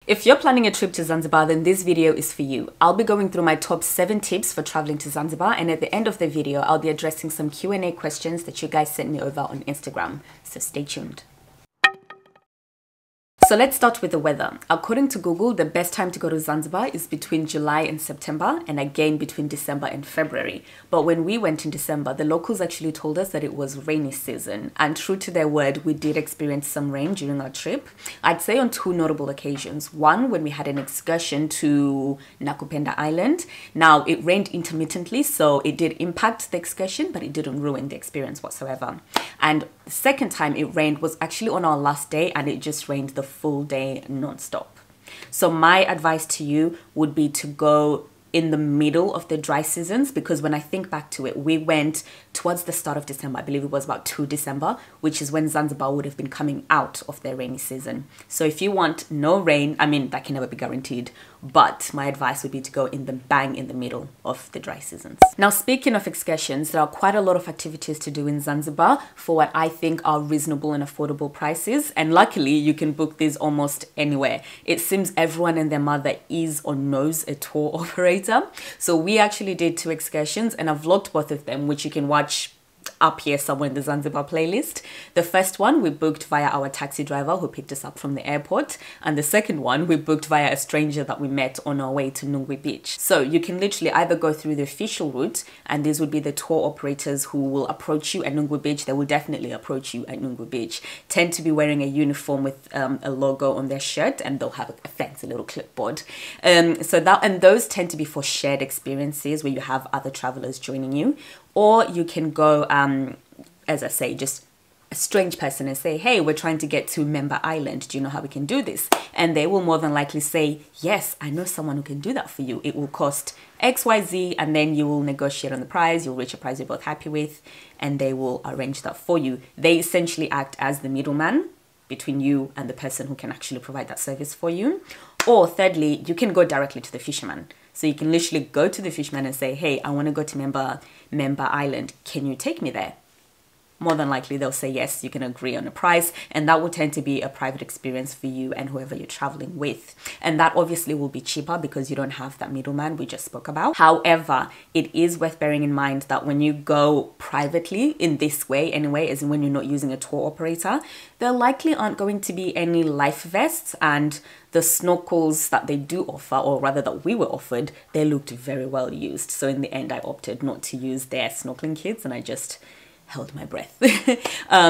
If you're planning a trip to Zanzibar, then this video is for you. I'll be going through my top 7 tips for traveling to Zanzibar, and at the end of the video, I'll be addressing some Q&A questions that you guys sent me over on Instagram. So stay tuned. So let's start with the weather. According to Google, the best time to go to Zanzibar is between July and September, and again between December and February. But when we went in December, the locals actually told us that it was rainy season, and true to their word, we did experience some rain during our trip. I'd say on 2 notable occasions. One, when we had an excursion to Nakupenda Island. Now, it rained intermittently, so it did impact the excursion, but it didn't ruin the experience whatsoever. And the second time it rained was actually on our last day, and it just rained the full day non-stop. So my advice to you would be to go in the middle of the dry seasons, because when I think back to it, we went towards the start of December. I believe it was about 2 December, which is when Zanzibar would have been coming out of their rainy season. So if you want no rain, I mean, that can never be guaranteed, but my advice would be to go in the bang in the middle of the dry seasons. Now, speaking of excursions, there are quite a lot of activities to do in Zanzibar for what I think are reasonable and affordable prices. And luckily, you can book these almost anywhere. It seems everyone and their mother is or knows a tour operator. So we actually did 2 excursions, and I've vlogged both of them, which you can watch up here somewhere in the Zanzibar playlist. The first one we booked via our taxi driver who picked us up from the airport, and the second one we booked via a stranger that we met on our way to Nungwi Beach. So you can literally either go through the official route, and these would be the tour operators who will approach you at Nungwi Beach. They will definitely approach you at Nungwi Beach. Tend to be wearing a uniform with a logo on their shirt, and they'll have a fancy little clipboard. Those tend to be for shared experiences where you have other travelers joining you. Or you can go, as I say, just a strange person and say, hey, we're trying to get to Member Island. Do you know how we can do this? And they will more than likely say, yes, I know someone who can do that for you. It will cost XYZ, and then you will negotiate on the price. You'll reach a price you're both happy with, and they will arrange that for you. They essentially act as the middleman between you and the person who can actually provide that service for you. Or thirdly, you can go directly to the fisherman. So you can literally go to the fisherman and say, hey, I want to go to Member Island. Can you take me there? More than likely, they'll say yes, you can agree on a price, and that will tend to be a private experience for you and whoever you're traveling with. And that obviously will be cheaper because you don't have that middleman we just spoke about. However, it is worth bearing in mind that when you go privately in this way anyway, as in when you're not using a tour operator, there likely aren't going to be any life vests, and the snorkels that they do offer, or rather that we were offered, they looked very well used. So in the end, I opted not to use their snorkeling kits, and I just held my breath.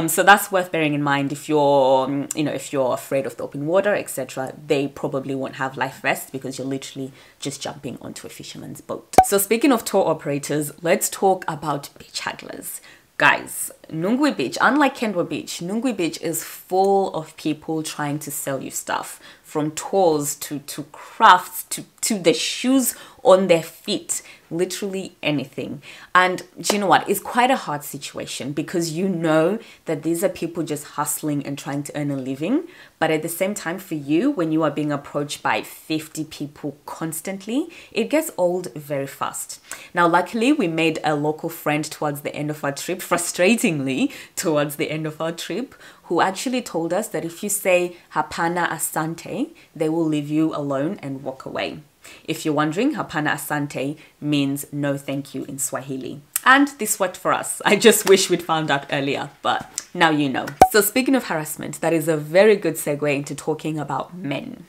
So that's worth bearing in mind. If you're, if you're afraid of the open water, etc., they probably won't have life vests because you're literally just jumping onto a fisherman's boat. So speaking of tour operators, let's talk about beach hagglers. Guys, Nungwi Beach, unlike Kendwa Beach, Nungwi Beach is full of people trying to sell you stuff, from tours to crafts to the shoes on their feet, literally anything. And do you know what? It's quite a hard situation because you know that these are people just hustling and trying to earn a living. But at the same time, for you, when you are being approached by 50 people constantly, it gets old very fast. Now, luckily, we made a local friend towards the end of our trip, frustratingly towards the end of our trip, who actually told us that if you say Hapana Asante, they will leave you alone and walk away. If you're wondering, Hapana Asante means no thank you in Swahili. And this worked for us. I just wish we'd found out earlier, but now you know. So speaking of harassment, that is a very good segue into talking about men.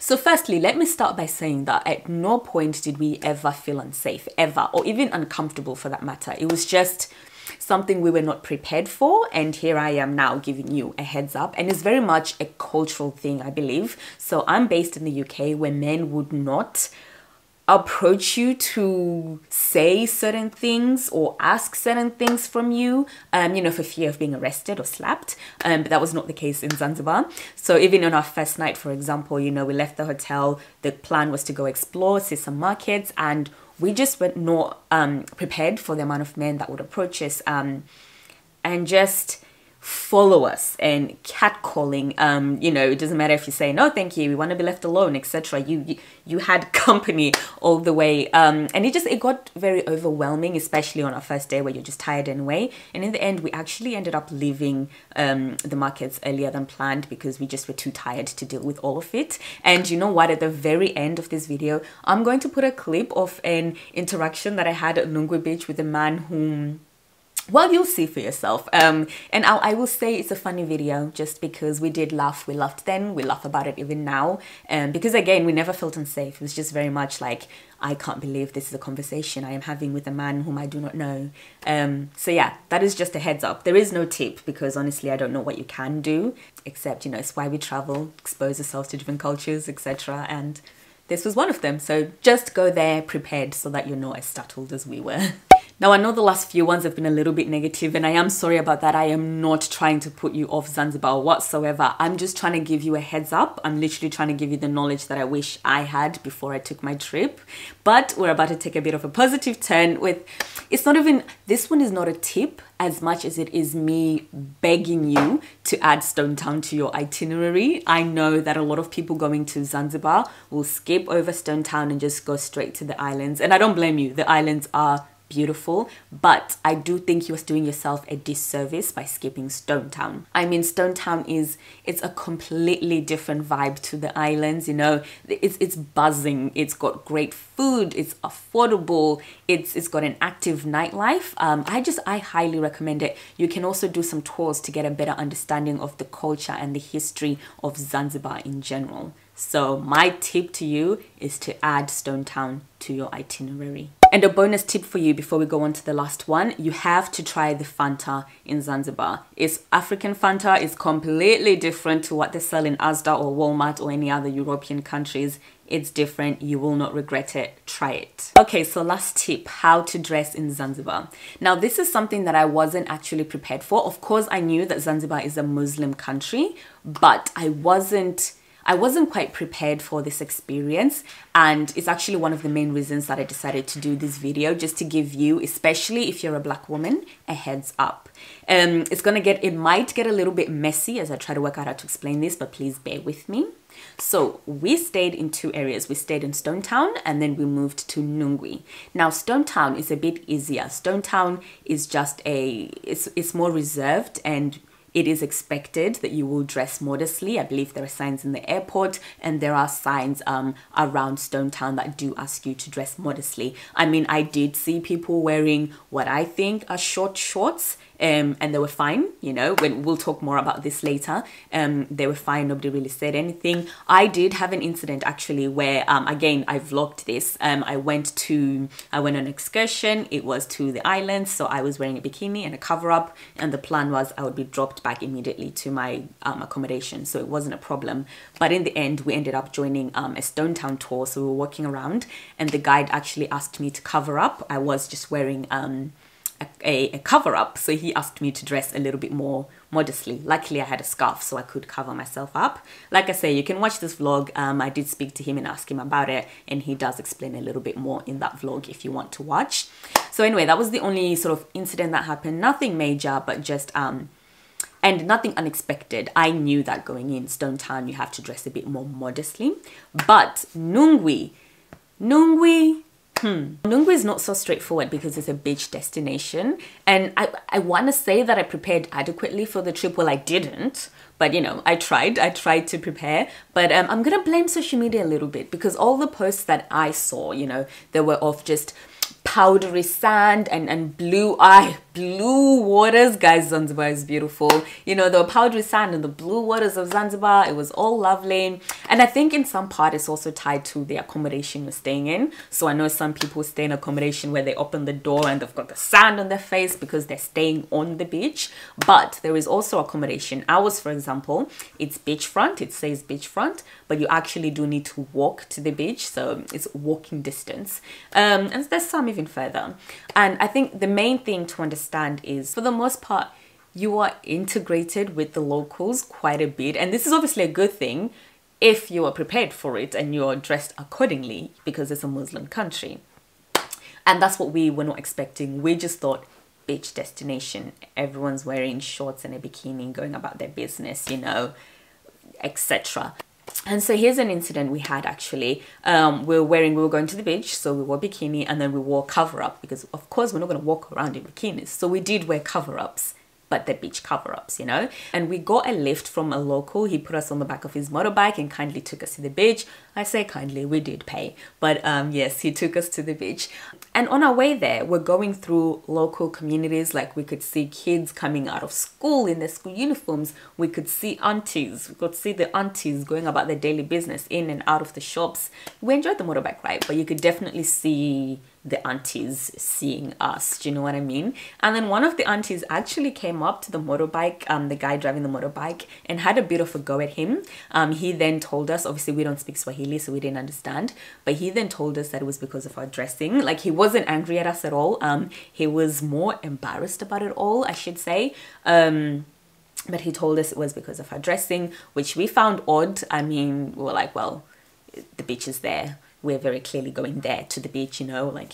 So firstly, let me start by saying that at no point did we ever feel unsafe, ever, or even uncomfortable for that matter. It was just something we were not prepared for, and here I am now giving you a heads up. And it's very much a cultural thing, I believe. So I'm based in the UK, where men would not approach you to say certain things or ask certain things from you, for fear of being arrested or slapped. But that was not the case in Zanzibar. So even on our first night, for example, we left the hotel. The plan was to go explore, see some markets, and we just were not prepared for the amount of men that would approach us, and just follow us and catcalling. You know, it doesn't matter if you say no thank you, we want to be left alone, etc. You had company all the way, and it got very overwhelming, especially on our first day where you're just tired anyway. And in the end, we actually ended up leaving the markets earlier than planned because we just were too tired to deal with all of it. And you know what, at the very end of this video, I'm going to put a clip of an interaction that I had at Nungwe Beach with a man whom, well, you'll see for yourself. And I will say it's a funny video just because we did laugh. We laughed then, we laugh about it even now. Because again, we never felt unsafe. It was just very much like, I can't believe this is a conversation I am having with a man whom I do not know. So yeah, that is just a heads up. There is no tip because honestly, I don't know what you can do, except, you know, it's why we travel, expose ourselves to different cultures, etc. And this was one of them. So just go there prepared so that you're not as startled as we were. Now, I know the last few ones have been a little bit negative, and I am sorry about that. I am not trying to put you off Zanzibar whatsoever. I'm just trying to give you a heads up. I'm literally trying to give you the knowledge that I wish I had before I took my trip. But we're about to take a bit of a positive turn with, it's not even, this one is not a tip as much as it is me begging you to add Stone Town to your itinerary. I know that a lot of people going to Zanzibar will skip over Stone Town and just go straight to the islands. And I don't blame you. The islands are beautiful, but I do think you're doing yourself a disservice by skipping Stone Town. I mean, Stone Town it's a completely different vibe to the islands, you know. It's buzzing, it's got great food, it's affordable, it's got an active nightlife. I highly recommend it. You can also do some tours to get a better understanding of the culture and the history of Zanzibar in general. So my tip to you is to add Stone Town to your itinerary. And a bonus tip for you before we go on to the last one, you have to try the Fanta in Zanzibar. It's African Fanta. It's completely different to what they sell in Asda or Walmart or any other European countries. It's different. You will not regret it. Try it. Okay, so last tip, how to dress in Zanzibar. Now, this is something that I wasn't actually prepared for. Of course, I knew that Zanzibar is a Muslim country, but I wasn't quite prepared for this experience, and it's actually one of the main reasons that I decided to do this video, just to give you, especially if you're a black woman, a heads up. It might get a little bit messy as I try to work out how to explain this, but please bear with me. So we stayed in two areas. We stayed in Stone Town and then we moved to Nungwe. Now, Stone Town is a bit easier. Stone Town is just it's more reserved, and it is expected that you will dress modestly. I believe there are signs in the airport and there are signs around Stone Town that do ask you to dress modestly. I mean, I did see people wearing what I think are short shorts, and they were fine, you know, we'll talk more about this later. They were fine, nobody really said anything. I did have an incident actually where, again, I vlogged this. I went on an excursion. It was to the islands, so I was wearing a bikini and a cover-up, and the plan was I would be dropped back immediately to my accommodation, so it wasn't a problem. But in the end, we ended up joining a Stone Town tour, so we were walking around, and the guide actually asked me to cover up. I was just wearing a cover up, so he asked me to dress a little bit more modestly. Luckily I had a scarf so I could cover myself up. Like I say, you can watch this vlog. I did speak to him and ask him about it, and he does explain a little bit more in that vlog if you want to watch. So anyway, that was the only sort of incident that happened. Nothing major, but just and nothing unexpected. I knew that going in Stone Town you have to dress a bit more modestly. But Nungwe is not so straightforward because it's a beach destination, and I want to say that I prepared adequately for the trip. Well, I didn't, but you know, I tried to prepare. But I'm gonna blame social media a little bit, because all the posts that I saw, you know, they were of just powdery sand and blue waters. Guys, Zanzibar is beautiful. You know, the powdery sand and the blue waters of Zanzibar, it was all lovely. And I think in some part it's also tied to the accommodation you're staying in. So I know some people stay in accommodation where they open the door and they've got the sand on their face because they're staying on the beach. But there is also accommodation. Ours, for example, it's beachfront. It says beachfront, but you actually do need to walk to the beach, so it's walking distance. And there's some even further. And I think the main thing to understand is, for the most part, you are integrated with the locals quite a bit, and this is obviously a good thing if you are prepared for it and you're dressed accordingly, because it's a Muslim country. And that's what we were not expecting. We just thought beach destination. Everyone's wearing shorts and a bikini, going about their business, you know, etc. And so here's an incident we had actually. We were going to the beach, so we wore bikini and then we wore cover-up because of course we're not going to walk around in bikinis. So we did wear cover-ups, but the beach cover-ups, you know. And we got a lift from a local. He put us on the back of his motorbike and kindly took us to the beach. I say kindly, we did pay, but yes, he took us to the beach. And on our way there, we're going through local communities. Like we could see kids coming out of school in their school uniforms. We could see aunties. We could see the aunties going about their daily business in and out of the shops. We enjoyed the motorbike ride, but you could definitely see the aunties seeing us. Do you know what I mean? And then one of the aunties actually came up to the motorbike, the guy driving the motorbike, and had a bit of a go at him. He then told us, obviously we don't speak Swahili, so we didn't understand, but he then told us that it was because of our dressing. Like he wasn't angry at us at all. He was more embarrassed about it all, I should say. But he told us it was because of our dressing, which we found odd. I mean, we were like, well, the beach is there. We're very clearly going there to the beach, you know, like,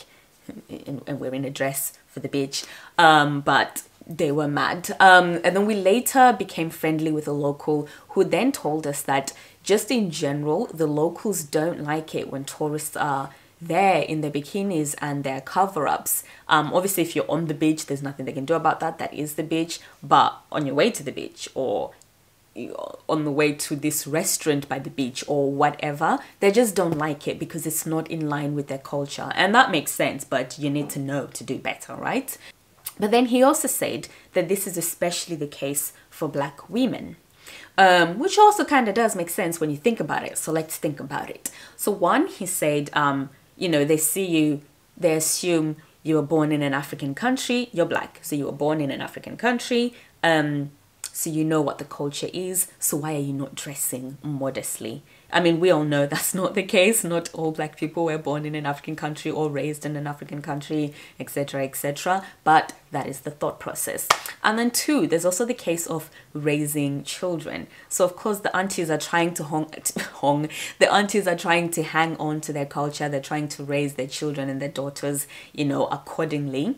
and we're in a dress for the beach. But they were mad. And then we later became friendly with a local who then told us that just in general, the locals don't like it when tourists are there in their bikinis and their cover-ups. Obviously, if you're on the beach, there's nothing they can do about that. That is the beach. But on your way to the beach or on the way to this restaurant by the beach or whatever, they just don't like it because it's not in line with their culture. And that makes sense, but you need to know to do better, right? But then he also said that this is especially the case for Black women, which also kind of does make sense when you think about it. So let's think about it. So one, he said, you know, they see you, they assume you were born in an African country, you're Black. So you were born in an African country, so you know what the culture is. So why are you not dressing modestly? I mean, we all know that's not the case. Not all Black people were born in an African country or raised in an African country, etc., etc. But that is the thought process. And then two, there's also the case of raising children. So of course the aunties are trying to the aunties are trying to hang on to their culture. They're trying to raise their children and their daughters, you know, accordingly.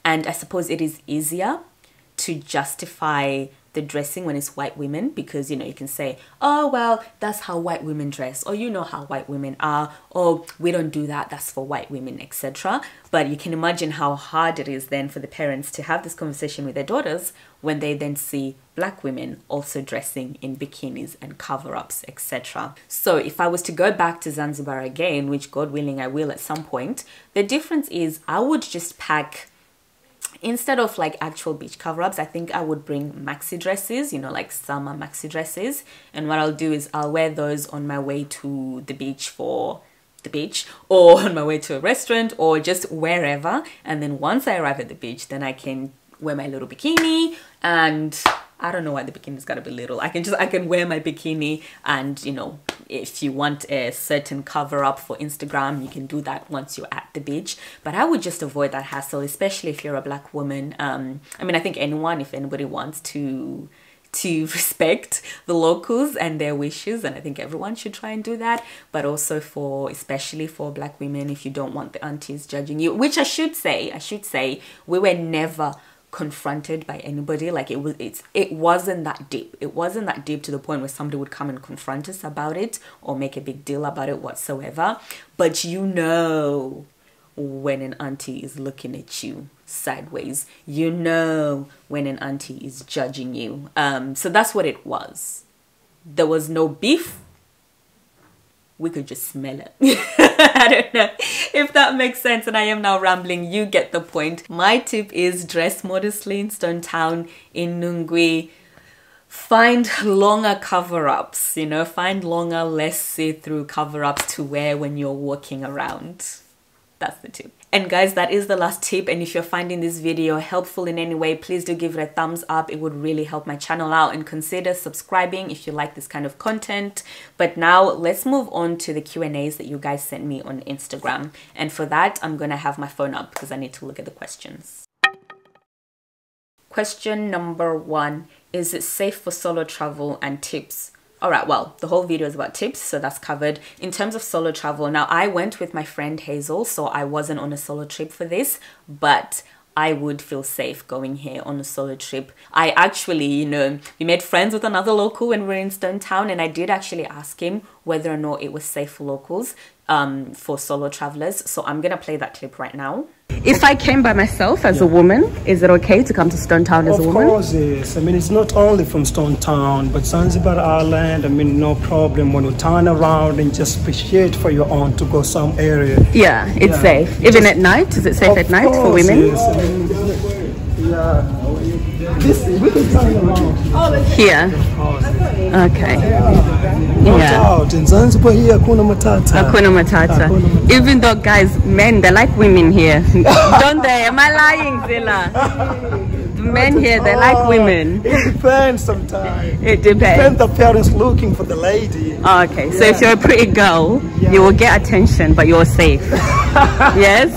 And I suppose it is easier to justify the dressing when it's white women because, you know, you can say, oh, well, that's how white women dress, or you know how white women are, or we don't do that, that's for white women, etc. But you can imagine how hard it is then for the parents to have this conversation with their daughters when they then see Black women also dressing in bikinis and cover-ups, etc. So if I was to go back to Zanzibar again, which God willing I will at some point, the difference is I would just pack, instead of like actual beach cover-ups, I think I would bring maxi dresses, you know, like summer maxi dresses. And what I'll do is I'll wear those on my way to the beach for the beach, or on my way to a restaurant, or just wherever. And then once I arrive at the beach, then I can wear my little bikini. And I don't know why the bikini's gotta be little. I can wear my bikini, and you know, if you want a certain cover up for Instagram, you can do that once you're at the beach. But I would just avoid that hassle, especially if you're a Black woman. I mean, I think anyone, if anybody wants to respect the locals and their wishes, and I think everyone should try and do that. But also especially for Black women, if you don't want the aunties judging you, which I should say we were never confronted by anybody. Like it wasn't that deep. It wasn't that deep to the point where somebody would come and confront us about it or make a big deal about it whatsoever. But you know when an auntie is looking at you sideways, you know when an auntie is judging you. So that's what it was. There was no beef. We could just smell it. I don't know if that makes sense, and I am now rambling. You get the point. My tip is dress modestly in Stone Town, in Nungwi. Find longer cover-ups, you know, find longer, less see-through cover-ups to wear when you're walking around. That's the tip. And guys, that is the last tip. And if you're finding this video helpful in any way, please do give it a thumbs up. It would really help my channel out, and consider subscribing if you like this kind of content. But now let's move on to the Q&As that you guys sent me on Instagram. And for that, I'm going to have my phone up because I need to look at the questions. Question number 1, is it safe for solo travel, and tips? All right, well, the whole video is about tips, so that's covered. In terms of solo travel, now I went with my friend Hazel, so I wasn't on a solo trip for this, but I would feel safe going here on a solo trip. I actually, you know, we made friends with another local when we were in Stone Town, and I did actually ask him whether or not it was safe for locals, for solo travelers. So I'm gonna play that clip right now. If I came by myself as a woman, is it okay to come to Stone Town as a woman? Of course, yes. I mean, it's not only from Stone Town, but Zanzibar Island. I mean, no problem when you turn around and just appreciate for your own to go some area. Yeah, it's safe. Even at night? Is it safe at night for women? Yes. I mean, yeah. We can turn around. Here? Okay. Yeah. Out in Zanzibar here, Hakuna Matata. Hakuna Matata. Even though, guys, men, they like women here. Don't they? Am I lying, Zilla? The men here, they like women. It depends sometimes. It depends. Depends the parents looking for the lady. Oh, okay, so if you're a pretty girl, you will get attention, but you're safe. Yes?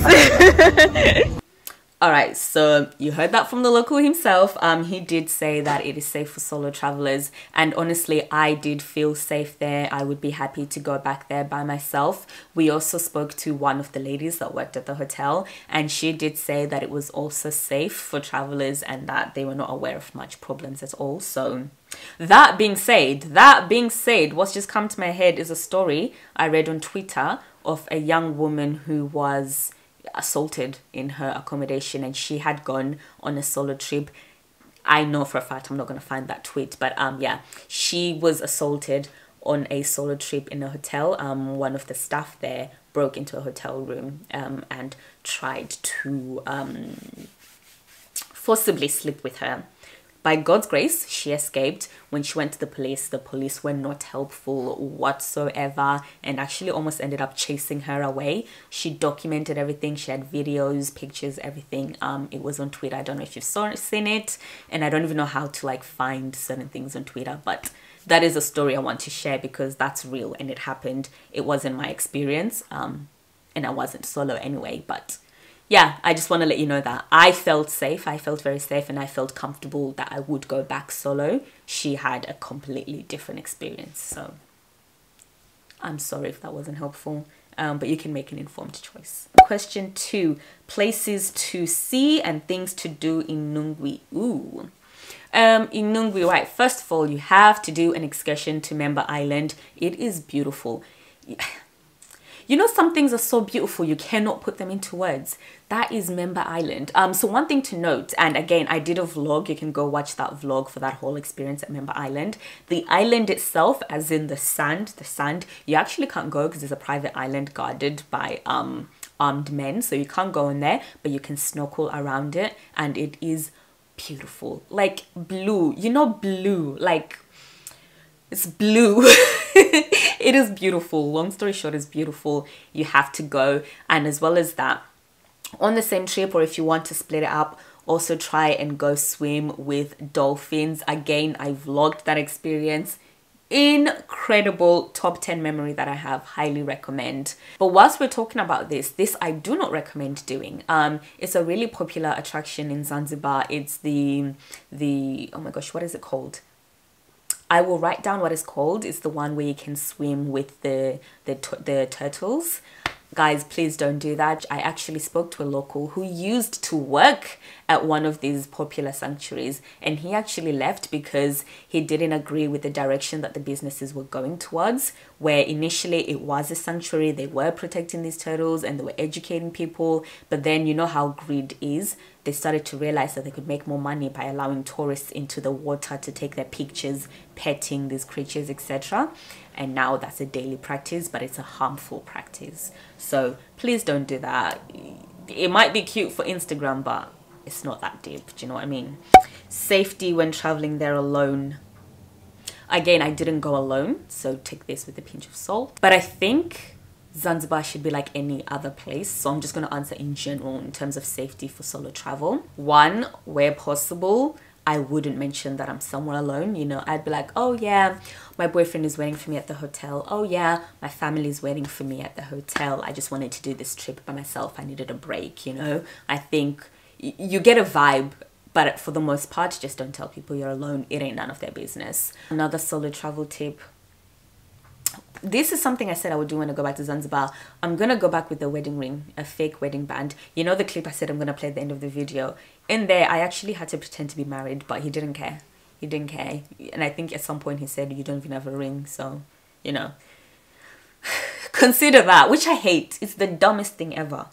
All right, so you heard that from the local himself. He did say that it is safe for solo travelers, and honestly, I did feel safe there. I would be happy to go back there by myself. We also spoke to one of the ladies that worked at the hotel, and she did say that it was also safe for travelers and that they were not aware of much problems at all. So that being said, what's just come to my head is a story I read on Twitter of a young woman who was assaulted in her accommodation, and she had gone on a solo trip. I know for a fact, I'm not going to find that tweet, but yeah, she was assaulted on a solo trip in a hotel. One of the staff there broke into a hotel room and tried to forcibly sleep with her. By God's grace, she escaped. When she went to the police were not helpful whatsoever and actually almost ended up chasing her away. She documented everything. She had videos, pictures, everything. It was on Twitter. I don't know if you've seen it, and I don't even know how to like find certain things on Twitter, but that is a story I want to share because that's real and it happened. It wasn't my experience, and I wasn't solo anyway, but yeah, I just want to let you know that I felt safe. I felt very safe and I felt comfortable that I would go back solo. She had a completely different experience. So I'm sorry if that wasn't helpful, but you can make an informed choice. Question 2, places to see and things to do in Nungwi. Ooh. In Nungwi, right, first of all, you have to do an excursion to Member Island. It is beautiful. You know, some things are so beautiful, you cannot put them into words. That is Member Island. So one thing to note, and again, I did a vlog. You can go watch that vlog for that whole experience at Member Island. The island itself, as in the sand, you actually can't go because it's a private island guarded by armed men. So you can't go in there, but you can snorkel around it. And it is beautiful. Like blue, you know, blue, like it's blue. It is beautiful. Long story short, it's beautiful. You have to go. And as well as that, on the same trip, or if you want to split it up, also try and go swim with dolphins. Again, I vlogged that experience. Incredible top 10 memory that I have. Highly recommend. But whilst we're talking about this I do not recommend doing. It's a really popular attraction in Zanzibar. It's the oh my gosh, what is it called? I will write down what it's called. It's the one where you can swim with the turtles. Guys, please don't do that. I actually spoke to a local who used to work at one of these popular sanctuaries, and he actually left because he didn't agree with the direction that the businesses were going towards, where initially it was a sanctuary, they were protecting these turtles and they were educating people, but then you know how greed is. They started to realize that they could make more money by allowing tourists into the water to take their pictures, petting these creatures, etc. And now that's a daily practice, but it's a harmful practice. So please don't do that. It might be cute for Instagram, but it's not that deep. Do you know what I mean? Safety when traveling there alone. Again, I didn't go alone, so take this with a pinch of salt. But I think Zanzibar should be like any other place. So I'm just going to answer in general in terms of safety for solo travel. 1, where possible, I wouldn't mention that I'm somewhere alone. You know, I'd be like, oh yeah, my boyfriend is waiting for me at the hotel. Oh yeah, my family is waiting for me at the hotel. I just wanted to do this trip by myself. I needed a break, you know. I think you get a vibe, but for the most part, just don't tell people you're alone. It ain't none of their business. Another solo travel tip. this is something I said I would do when I go back to Zanzibar. I'm gonna go back with a wedding ring, a fake wedding band. You know the clip I said I'm gonna play at the end of the video? In there, I actually had to pretend to be married, but he didn't care. He didn't care. And I think at some point he said, you don't even have a ring, so, you know. Consider that, which I hate. It's the dumbest thing ever.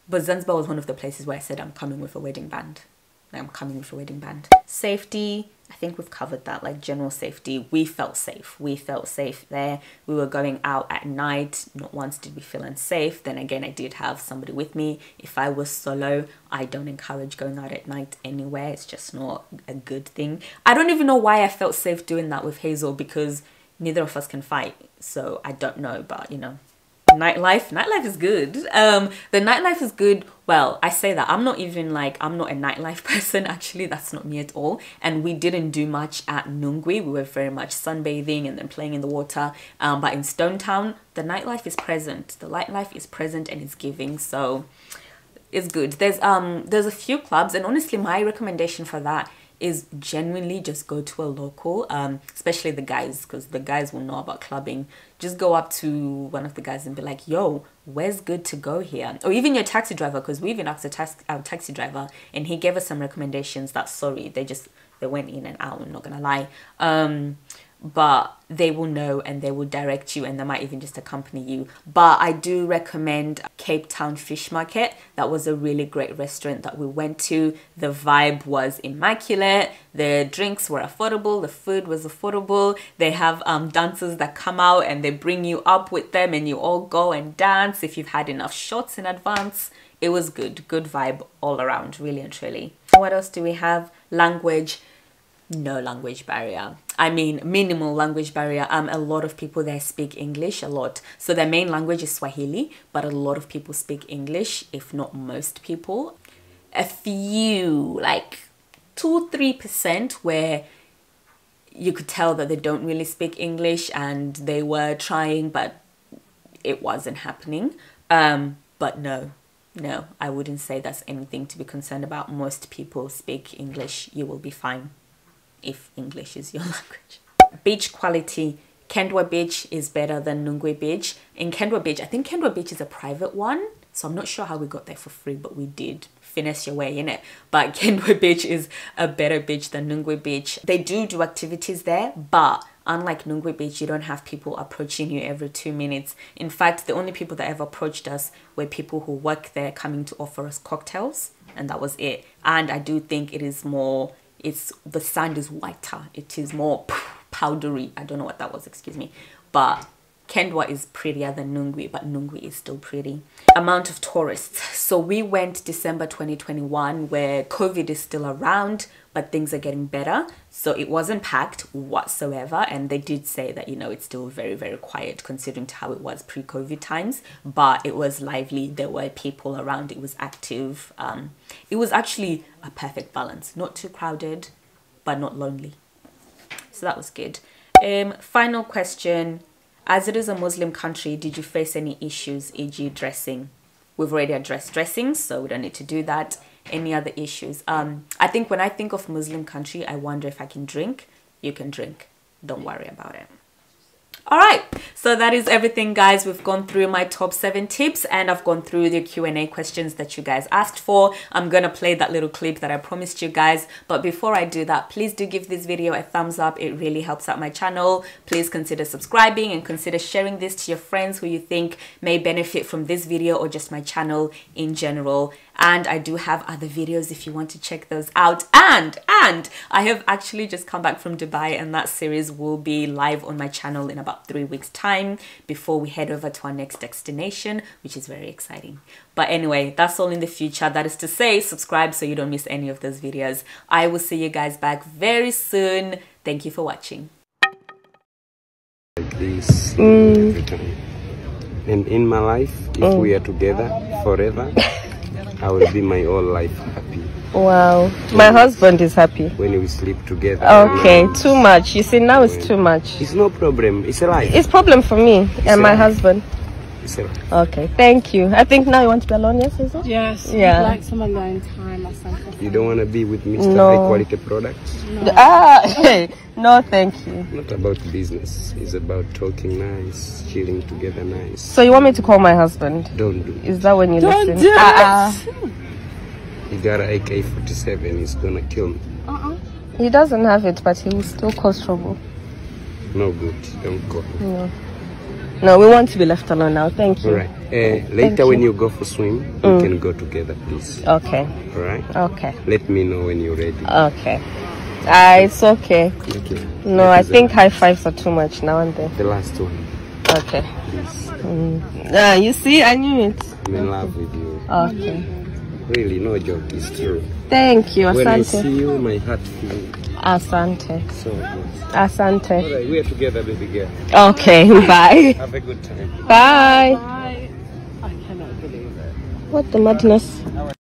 But Zanzibar was one of the places where I said I'm coming with a wedding band. I'm coming with a wedding band. Safety, I think we've covered that, like general safety. We felt safe. We felt safe there. We were going out at night. Not once did we feel unsafe. Then again, I did have somebody with me. If I was solo, I don't encourage going out at night anywhere. It's just not a good thing. I don't even know why I felt safe doing that with Hazel, because neither of us can fight. So I don't know, but you know. Nightlife is good. The nightlife is good. Well, I say that I'm not a nightlife person, actually. That's not me at all. And we didn't do much at Nungwi. We were very much sunbathing and then playing in the water. But in Stone Town, the nightlife is present. The nightlife is present and it's giving, so it's good. There's a few clubs, and honestly my recommendation for that is genuinely just go to a local, especially the guys, because the guys will know about clubbing. Just go up to one of the guys and be like, yo, where's good to go here? Or even your taxi driver, because we even asked our taxi driver and he gave us some recommendations that, sorry, they went in and out, I'm not gonna lie. But they will know and they will direct you, and they might even just accompany you. But I do recommend Cape Town Fish Market. That was a really great restaurant that we went to. The vibe was immaculate. The drinks were affordable. The food was affordable. They have dancers that come out and they bring you up with them and you all go and dance if you've had enough shots in advance. It was good. Good vibe all around, really and truly. What else do we have? Language. No language barrier. I mean, minimal language barrier. A lot of people there speak English a lot. So their main language is Swahili, but a lot of people speak English, if not most people. A few, like 2-3% where you could tell that they don't really speak English and they were trying, but it wasn't happening. But no, I wouldn't say that's anything to be concerned about. Most people speak English. You will be fine if English is your language. Beach quality. Kendwa Beach is better than Nungwi Beach. In Kendwa Beach, I think Kendwa Beach is a private one, so I'm not sure how we got there for free, but we did. Finesse your way in it. But Kendwa Beach is a better beach than Nungwi Beach. They do activities there, but unlike Nungwi Beach, you don't have people approaching you every 2 minutes. In fact, the only people that ever approached us were people who work there coming to offer us cocktails, and that was it. And I do think it is more, the sand is whiter. It is more powdery. I don't know what that was, excuse me. But Kendwa is prettier than Nungwi, but Nungwi is still pretty. Amount of tourists. So we went December 2021, where COVID is still around, but things are getting better. So it wasn't packed whatsoever. And they did say that, you know, it's still very, very quiet considering to how it was pre-COVID times. But it was lively. There were people around. It was active. It was actually a perfect balance. Not too crowded, but not lonely. So that was good. Final question. As it is a Muslim country, did you face any issues, e.g. dressing? We've already addressed dressing, so we don't need to do that. Any other issues? I think when I think of Muslim country, I wonder if I can drink. You can drink. Don't worry about it. All right, so that is everything, guys. We've gone through my top 7 tips and I've gone through the Q&A questions that you guys asked for. I'm gonna play that little clip that I promised you guys, but before I do that, please do give this video a thumbs up. It really helps out my channel. Please consider subscribing and consider sharing this to your friends who you think may benefit from this video or just my channel in general. And I do have other videos if you want to check those out. And I have actually just come back from Dubai, and that series will be live on my channel in about 3 weeks time before we head over to our next destination, which is very exciting. But anyway, that's all in the future. That is to say, subscribe so you don't miss any of those videos. I will see you guys back very soon. Thank you for watching. Like this every time. And in my life, if we are together forever, I will be my whole life happy. Wow. My husband is happy. When we sleep together. Okay, too much. You see, now it's too much. It's no problem. It's a life. It's problem for me and my husband. It's alright. Okay, thank you. I think now you want to be alone, yes, is it? Yes. Yeah. Like some alone time or something. You don't want to be with Mr. No. High Quality Products? No. No, thank you. Not about business. It's about talking nice, chilling together nice. So you want me to call my husband? Don't do it. Is that when you Don't listen? do it. He got an AK-47. He's gonna kill me. He doesn't have it, but he will still cause trouble. No good. Don't call me. No, we want to be left alone now. Thank you. Alright. Later when you go for swim, we can go together, please. Okay. Alright? Okay. Let me know when you're ready. Okay. It's okay. Okay. No, I think high fives are too much now and then. The last one, Okay. please. You see, I knew it. I'm in love with you. Okay. Really, no joke. It's true. Thank you. When I Asante. see you, my heart feels Asante. so good. Asante. Alright, we are together, baby girl. Okay. Bye. Have a good time. Bye. I cannot believe it. What the madness?